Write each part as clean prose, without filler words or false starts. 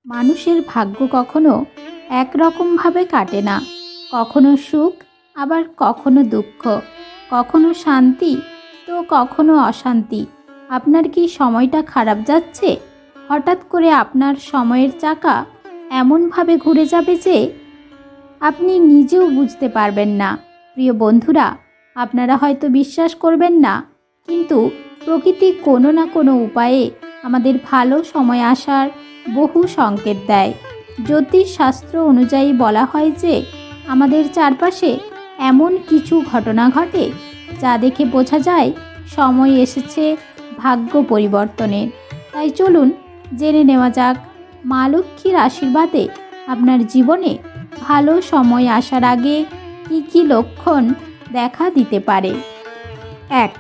মানুষের ভাগ্য কখনো একরকমভাবে কাটে না। কখনো সুখ, আবার কখনো দুঃখ, কখনো শান্তি, তো কখনো অশান্তি। আপনার কি সময়টা খারাপ যাচ্ছে? হঠাৎ করে আপনার সময়ের চাকা এমনভাবে ঘুরে যাবে যে আপনি নিজেও বুঝতে পারবেন না। প্রিয় বন্ধুরা, আপনারা হয়তো বিশ্বাস করবেন না, কিন্তু প্রকৃতি কোনো না কোনো উপায়ে আমাদের ভালো সময় আসার বহু সংকেত দেয়। জ্যোতিষশাস্ত্র অনুযায়ী বলা হয় যে আমাদের চারপাশে এমন কিছু ঘটনা ঘটে যা দেখে বোঝা যায় সময় এসেছে ভাগ্য পরিবর্তনের। তাই চলুন জেনে নেওয়া যাক মা লক্ষ্মীর আশীর্বাদে আপনার জীবনে ভালো সময় আসার আগে কী কী লক্ষণ দেখা দিতে পারে। 1.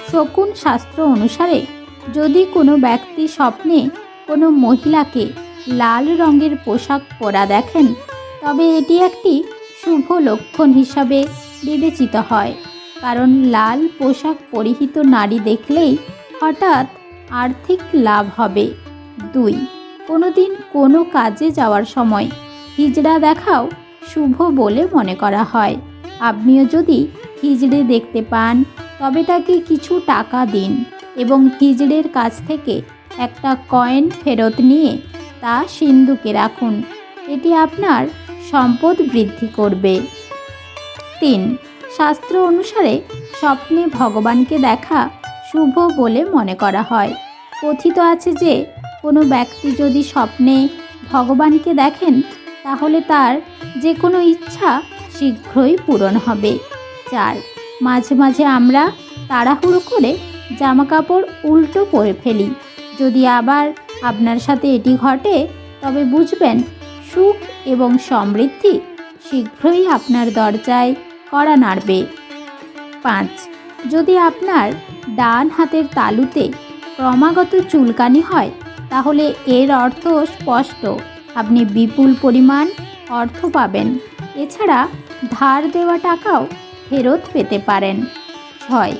শকুন শাস্ত্র অনুসারে যদি কোনো ব্যক্তি স্বপ্নে কোনো মহিলাকে লাল রঙের পোশাক পরা দেখেন, তবে এটি একটি শুভ লক্ষণ হিসাবে বিবেচিত হয়। কারণ লাল পোশাক পরিহিত নারী দেখলেই হঠাৎ আর্থিক লাভ হবে। 2. কোনো দিন কোনো কাজে যাওয়ার সময় হিজড়া দেখাও শুভ বলে মনে করা হয়। আপনিও যদি হিজড়ে দেখতে পান, তবে তাকে কিছু টাকা দিন এবং হিজড়ের কাছ থেকে একটা কয়েন ফেরত নিয়ে তা সিন্দুকে রাখুন। এটি আপনার সম্পদ বৃদ্ধি করবে। 3. শাস্ত্র অনুসারে স্বপ্নে ভগবানকে দেখা শুভ বলে মনে করা হয়। কথিত আছে যে কোনো ব্যক্তি যদি স্বপ্নে ভগবানকে দেখেন, তাহলে তার যে কোনো ইচ্ছা শীঘ্রই পূরণ হবে। 4. মাঝে মাঝে আমরা তাড়াহুড়ো করে জামাকাপড় উল্টো পরে ফেলি। যদি আবার আপনার সাথে এটি ঘটে, তবে বুঝবেন সুখ এবং সমৃদ্ধি শীঘ্রই আপনার দরজায় কড়া নাড়বে। 5. যদি আপনার ডান হাতের তালুতে ক্রমাগত চুলকানি হয়, তাহলে এর অর্থ স্পষ্ট, আপনি বিপুল পরিমাণ অর্থ পাবেন। এছাড়া ধার দেওয়া টাকাও ফেরত পেতে পারেন। 6.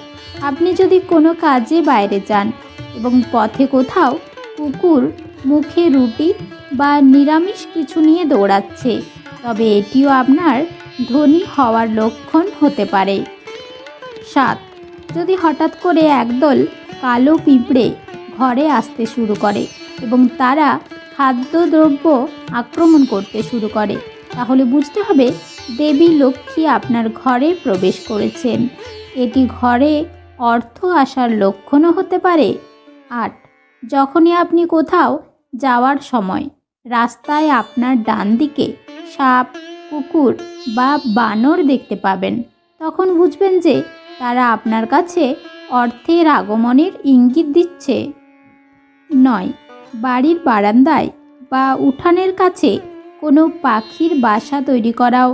আপনি যদি কোনো কাজে বাইরে যান এবং পথে কোথাও কুকুর মুখে রুটি বা নিরামিষ কিছু নিয়ে দৌড়াচ্ছে, তবে এটিও আপনার ধনী হওয়ার লক্ষণ হতে পারে। 7. যদি হঠাৎ করে একদল কালো পিঁপড়ে ঘরে আসতে শুরু করে এবং তারা খাদ্যদ্রব্য আক্রমণ করতে শুরু করে, তাহলে বুঝতে হবে দেবী লক্ষ্মী আপনার ঘরে প্রবেশ করেছেন। এটি ঘরে অর্থ আসার লক্ষণও হতে পারে। 8. যখনই আপনি কোথাও যাওয়ার সময় রাস্তায় আপনার ডান দিকে সাপ, কুকুর বা বানর দেখতে পাবেন, তখন বুঝবেন যে তারা আপনার কাছে অর্থের আগমনের ইঙ্গিত দিচ্ছে। 9. বাড়ির বারান্দায় বা উঠানের কাছে কোনো পাখির বাসা তৈরি করাও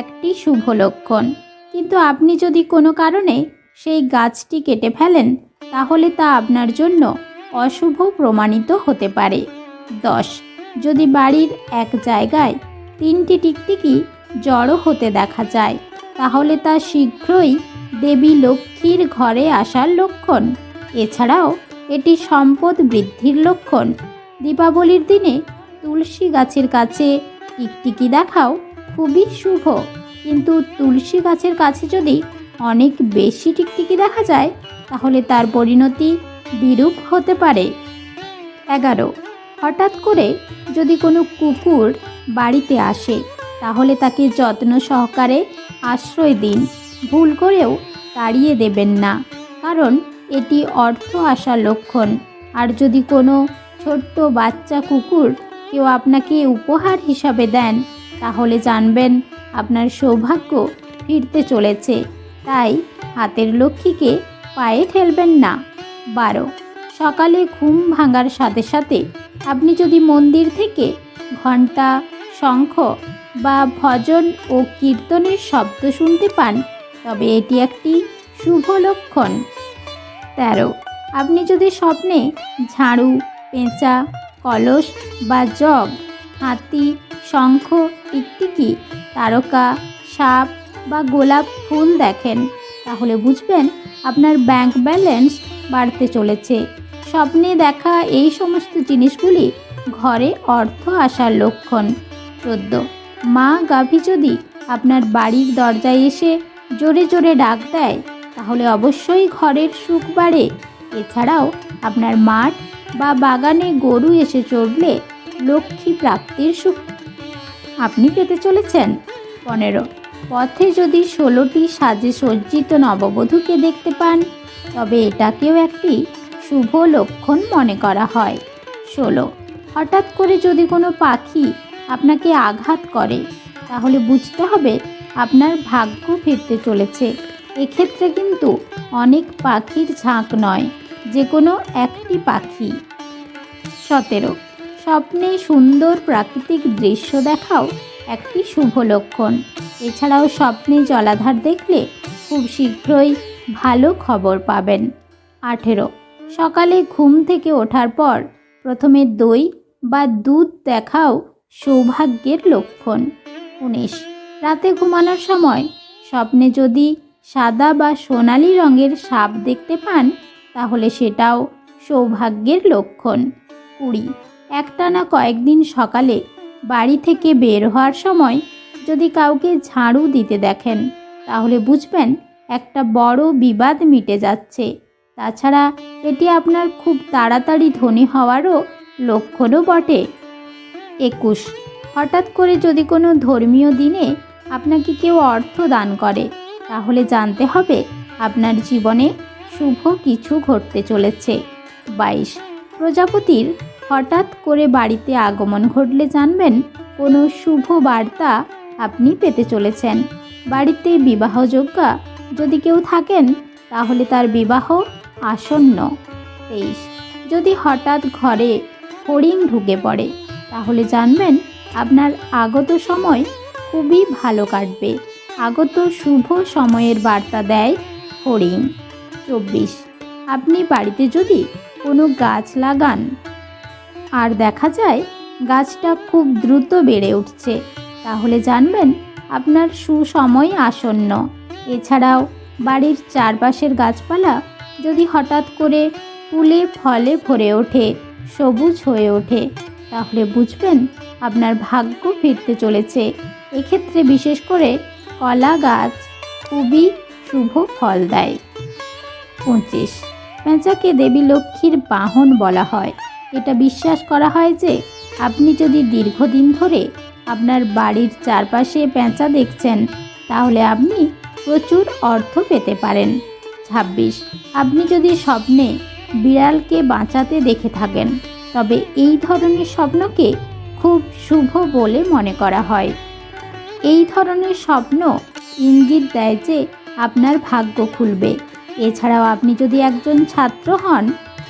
একটি শুভ লক্ষণ, কিন্তু আপনি যদি কোনো কারণে সেই গাছটি কেটে ফেলেন, তাহলে তা আপনার জন্য অশুভ প্রমাণিত হতে পারে। 10. যদি বাড়ির এক জায়গায় 3টি টিকটিকি জড়ো হতে দেখা যায়, তাহলে তা শীঘ্রই দেবী লক্ষ্মীর ঘরে আসার লক্ষণ। এছাড়াও এটি সম্পদ বৃদ্ধির লক্ষণ। দীপাবলির দিনে তুলসী গাছের কাছে টিকটিকি দেখাও খুবই শুভ, কিন্তু তুলসী গাছের কাছে যদি অনেক বেশি টিকটিকি দেখা যায়, তাহলে তার পরিণতি বিরূপ হতে পারে। 11. হঠাৎ করে যদি কোনো কুকুর বাড়িতে আসে, তাহলে তাকে যত্ন সহকারে আশ্রয় দিন। ভুল করেও তাড়িয়ে দেবেন না, কারণ এটি অর্থ আসার লক্ষণ। আর যদি কোনো ছোট্ট বাচ্চা কুকুর কেউ আপনাকে উপহার হিসাবে দেন, তাহলে জানবেন আপনার সৌভাগ্য ফিরতে চলেছে। তাই হাতের লক্ষ্মীকে পায়ে ঠেলবেন না। 12. সকালে ঘুম ভাঙার সাথে সাথে আপনি যদি মন্দির থেকে ঘণ্টা, শঙ্খ বা ভজন ও কীর্তনের শব্দ শুনতে পান, তবে এটি একটি শুভ লক্ষণ। 13. আপনি যদি স্বপ্নে ঝাড়ু, পেঁচা, কলস বা জগ, হাতি, শঙ্খ, টিকটিকি, তারকা, সাপ বা গোলাপ ফুল দেখেন, তাহলে বুঝবেন আপনার ব্যাংক ব্যালেন্স বাড়তে চলেছে। স্বপ্নে দেখা এই সমস্ত জিনিসগুলি ঘরে অর্থ আসার লক্ষণ। 14, মা গাভী যদি আপনার বাড়ির দরজায় এসে জোরে জোরে ডাক দেয় তাহলে অবশ্যই ঘরের সুখ বাড়ে। এছাড়াও আপনার মাঠ বা বাগানে গরু এসে চড়লে লক্ষ্মী প্রাপ্তির সুখ আপনি পেতে চলেছেন। 15, পথে যদি 16টি সাজে সজ্জিত নববধূকে দেখতে পান তবে এটাকেও একটি শুভ লক্ষণ মনে করা হয়। 16, হঠাৎ করে যদি কোনো পাখি আপনাকে আঘাত করে তাহলে বুঝতে হবে আপনার ভাগ্য ফিরতে চলেছে। এক্ষেত্রে কিন্তু অনেক পাখির ঝাঁক নয়, যে কোনো একটি পাখি। 17, স্বপ্নে সুন্দর প্রাকৃতিক দৃশ্য দেখাও একটি শুভ লক্ষণ। এছাড়াও স্বপ্নে জলাধার দেখলে খুব শীঘ্রই ভালো খবর পাবেন। 18, সকালে ঘুম থেকে ওঠার পর প্রথমে দই বা দুধ দেখাও সৌভাগ্যের লক্ষণ। 19, রাতে ঘুমানোর সময় স্বপ্নে যদি সাদা বা সোনালি রঙের সাপ দেখতে পান তাহলে সেটাও সৌভাগ্যের লক্ষণ। 20, একটানা কয়েকদিন সকালে বাড়ি থেকে বের হওয়ার সময় যদি কাউকে ঝাড়ু দিতে দেখেন তাহলে বুঝবেন একটা বড় বিবাদ মিটে যাচ্ছে। তাছাড়া এটি আপনার খুব তাড়াতাড়ি ধনী হওয়ারও লক্ষণও বটে। 21, হঠাৎ করে যদি কোনো ধর্মীয় দিনে আপনাকে কেউ অর্থ দান করে তাহলে জানতে হবে আপনার জীবনে শুভ কিছু ঘটতে চলেছে। 22, প্রজাপতির হঠাৎ করে বাড়িতে আগমন ঘটলে জানবেন কোনো শুভ বার্তা আপনি পেতে চলেছেন। বাড়িতে বিবাহযোগ্যা যদি কেউ থাকেন তাহলে তার বিবাহ আসন্ন। 23, যদি হঠাৎ ঘরে ফড়িং ঢুকে পড়ে তাহলে জানবেন আপনার আগত সময় খুবই ভালো কাটবে। আগত শুভ সময়ের বার্তা দেয় ফড়িং। 24, আপনি বাড়িতে যদি কোনো গাছ লাগান আর দেখা যায় গাছটা খুব দ্রুত বেড়ে উঠছে তাহলে জানবেন আপনার সুসময় আসন্ন। এছাড়াও বাড়ির চারপাশের গাছপালা যদি হঠাৎ করে ফুলে ফলে ভরে ওঠে, সবুজ হয়ে ওঠে তাহলে বুঝবেন আপনার ভাগ্য ফিরতে চলেছে। এক্ষেত্রে বিশেষ করে কলা গাছ খুবই শুভ ফল দেয়। 25, পেঁচাকে দেবী লক্ষ্মীর বাহন বলা হয়। এটা বিশ্বাস করা হয় যে আপনি যদি দীর্ঘদিন ধরে আপনার বাড়ির চারপাশে পেঁচা দেখছেন তাহলে আপনি প্রচুর অর্থ পেতে পারেন। 26, আপনি যদি স্বপ্নে বিড়ালকে বাঁচাতে দেখে থাকেন তবে এই ধরনের স্বপ্নকে খুব শুভ বলে মনে করা হয়। এই ধরনের স্বপ্ন ইঙ্গিত দেয় যে আপনার ভাগ্য খুলবে। এছাড়াও আপনি যদি একজন ছাত্র হন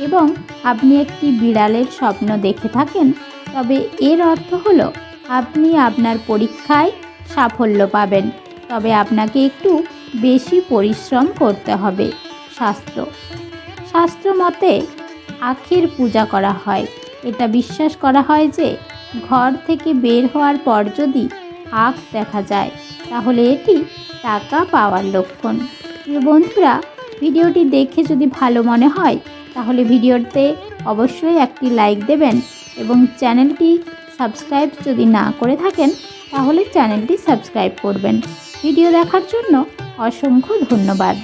এবং আপনি একটি বিড়ালের স্বপ্ন দেখে থাকেন তবে এর অর্থ হলো আপনি আপনার পরীক্ষায় সাফল্য পাবেন, তবে আপনাকে একটু বেশি পরিশ্রম করতে হবে। শাস্ত্র মতে আখের পূজা করা হয়। এটা বিশ্বাস করা হয় যে ঘর থেকে বের হওয়ার পর যদি আখ দেখা যায় তাহলে এটি টাকা পাওয়ার লক্ষণ। প্রিয় বন্ধুরা, ভিডিওটি দেখে যদি ভালো মনে হয় তাহলে ভিডিওতে অবশ্যই একটি লাইক দেবেন এবং চ্যানেলটি সাবস্ক্রাইব যদি না করে থাকেন তাহলে চ্যানেলটি সাবস্ক্রাইব করবেন। ভিডিও দেখার জন্য অসংখ্য ধন্যবাদ।